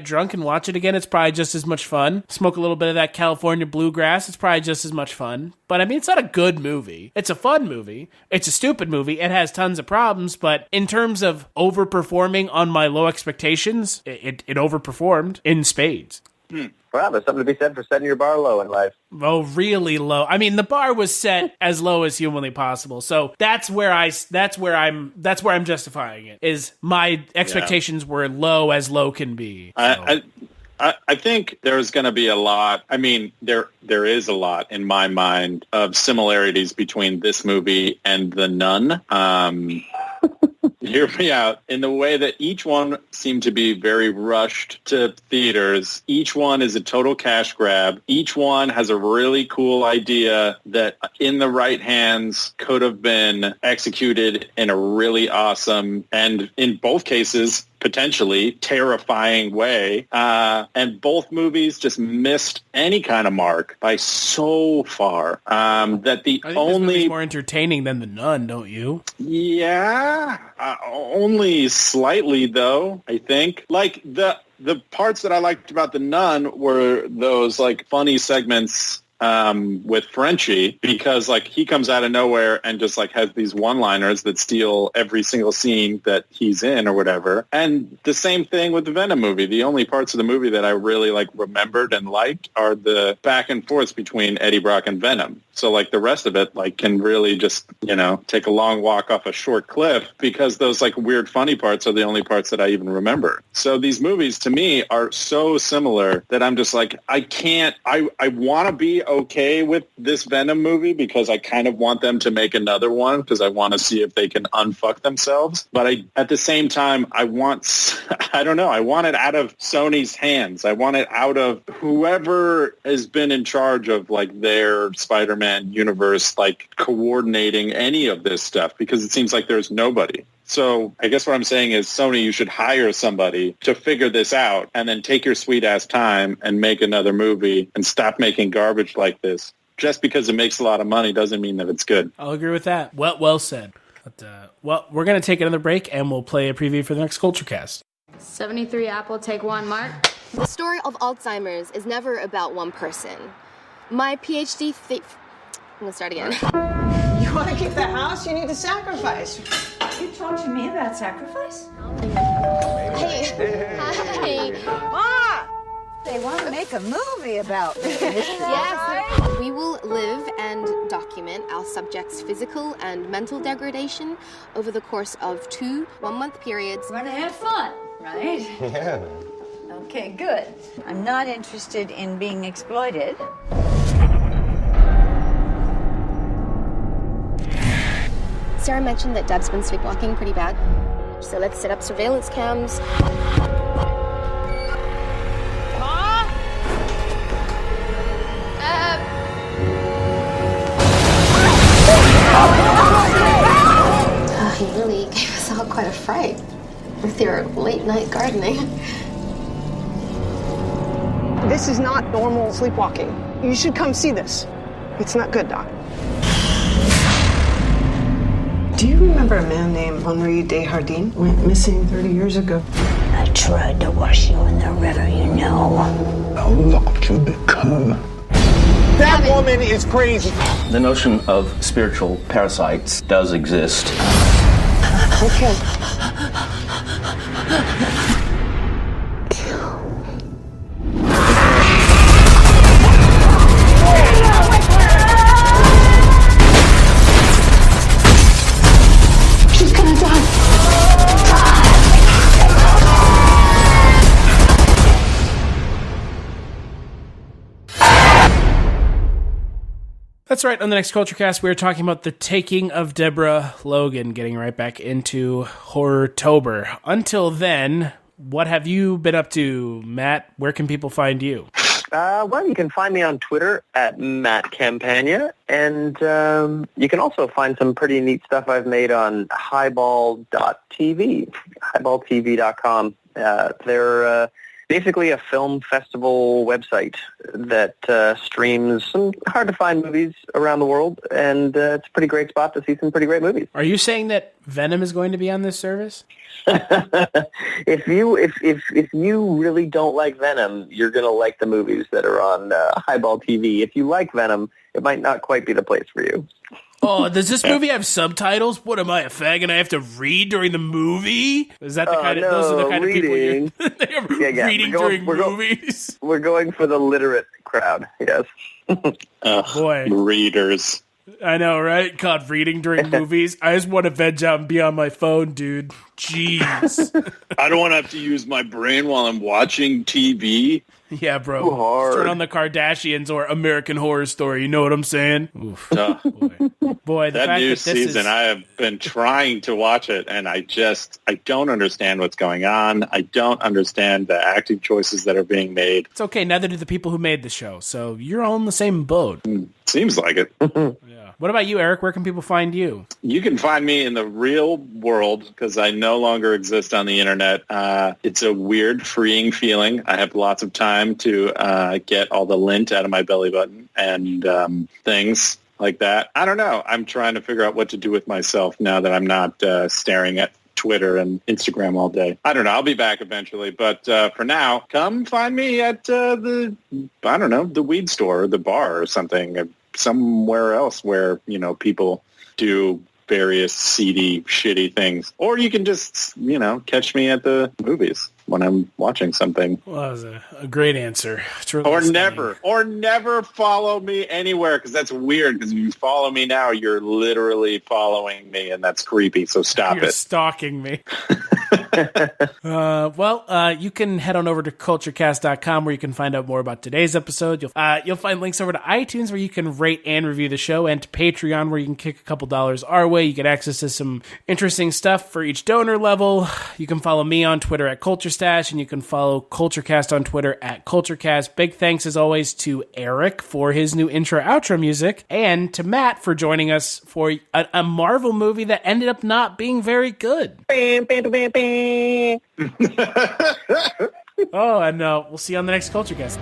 drunk and watch it again. It's probably just as much fun. Smoke a little bit of that California bluegrass. It's probably just as much fun. But I mean, it's not a good movie. It's a fun movie. It's a stupid movie. It has tons of problems, but in terms of overperforming on my low expectations, it overperformed in spades. Well, there's something to be said for setting your bar low in life. Oh, really low. I mean, the bar was set as low as humanly possible. So that's where I'm justifying it. Is my expectations were low as low can be. So. I think there's going to be a lot. I mean, there is a lot in my mind of similarities between this movie and The Nun. Hear me out. In the way that each one seemed to be very rushed to theaters. Each one is a total cash grab. Each one has a really cool idea that in the right hands could have been executed in a really awesome, and in both cases, potentially terrifying way. And both movies just missed any kind of mark by so far that the I think only... this movie's more entertaining than The Nun, don't you? Yeah, only slightly though, I think. Like the parts that I liked about The Nun were those like funny segments with Frenchie, because like he comes out of nowhere and just like has these one-liners that steal every single scene that he's in or whatever. And the same thing with the Venom movie. The only parts of the movie that I really like remembered and liked are the back and forth between Eddie Brock and Venom. So like the rest of it like can really just, take a long walk off a short cliff, because those like weird funny parts are the only parts that I even remember. So these movies to me are so similar that I'm just like, I want to be okay with this Venom movie because I kind of want them to make another one because I want to see if they can unfuck themselves. But at the same time, I want it out of Sony's hands. I want it out of whoever has been in charge of like their Spider-Man universe, like coordinating any of this stuff, because it seems like there's nobody. So I guess what I'm saying is, Sony, you should hire somebody to figure this out and then take your sweet-ass time and make another movie and stop making garbage like this. Just because it makes a lot of money doesn't mean that it's good. I'll agree with that. Well said. But, we're going to take another break, and we'll play a preview for the next Culture Cast. 73 Apple, take 1, Mark. The story of Alzheimer's is never about one person. My PhD I'm going to start again. You want to keep the house? You need to sacrifice. You talk to me about sacrifice? Hey. Hi. Ma! They want to make a movie about me. Yes. We will live and document our subjects' physical and mental degradation over the course of 2 one-month periods. We're gonna have fun, right? Yeah. Okay, good. I'm not interested in being exploited. Sarah mentioned that Deb's been sleepwalking pretty bad. So let's set up surveillance cams. He really gave us all quite a fright with your late-night gardening. This is not normal sleepwalking. You should come see this. It's not good, Doc. Do you remember a man named Henri Desjardins? Went missing 30 years ago. I tried to wash you in the river, you know. How locked you become. That woman is crazy. The notion of spiritual parasites does exist. Okay. That's right. On the next Culturecast, we're talking about The Taking of Deborah Logan, getting right back into Horror-tober. Until then, what have you been up to, Matt? Where can people find you? Well, you can find me on Twitter at Matt Campagna, and you can also find some pretty neat stuff I've made on highball.tv, highballtv.com. They're basically a film festival website that streams some hard-to-find movies around the world, and it's a pretty great spot to see some pretty great movies. Are you saying that Venom is going to be on this service? If you really don't like Venom, you're going to like the movies that are on Highball TV. If you like Venom, it might not quite be the place for you. Oh, does this movie have subtitles? What am I, a fag, and I have to read during the movie? Is that the kind of those are the kind reading. of people you're reading during movies? We're going for the literate crowd. Yes. Boy, readers. I know, right? God, reading during movies. I just want to veg out and be on my phone, dude. Jeez. I don't want to have to use my brain while I'm watching TV. Yeah, bro. Too hard. Turn on the Kardashians or American Horror Story. You know what I'm saying? Oof. Boy, the that fact new that this season, is... I have been trying to watch it, and I don't understand what's going on. I don't understand the acting choices that are being made. It's okay. Neither do the people who made the show. So you're all in the same boat. Seems like it. Yeah. What about you, Eric? Where can people find you? You can find me in the real world because I no longer exist on the internet. It's a weird, freeing feeling. I have lots of time to get all the lint out of my belly button and things like that. I don't know. I'm trying to figure out what to do with myself now that I'm not staring at Twitter and Instagram all day. I don't know. I'll be back eventually. But for now, come find me at the weed store or the bar or something. Somewhere else where, people do various seedy, shitty things. Or you can just, catch me at the movies when I'm watching something. Well, that was a great answer. Or never follow me anywhere, because that's weird, because if you follow me now, you're literally following me, and that's creepy, so stop You're it. stalking me. You can head on over to culturecast.com where you can find out more about today's episode. You'll find links over to iTunes where you can rate and review the show, and to Patreon where you can kick a couple dollars our way. You get access to some interesting stuff for each donor level. You can follow me on Twitter at CultureStash, and you can follow Culturecast on Twitter at CultureCast. Big thanks as always to Eric for his new intro-outro music, and to Matt for joining us for a Marvel movie that ended up not being very good. Oh, and we'll see you on the next Culturecast.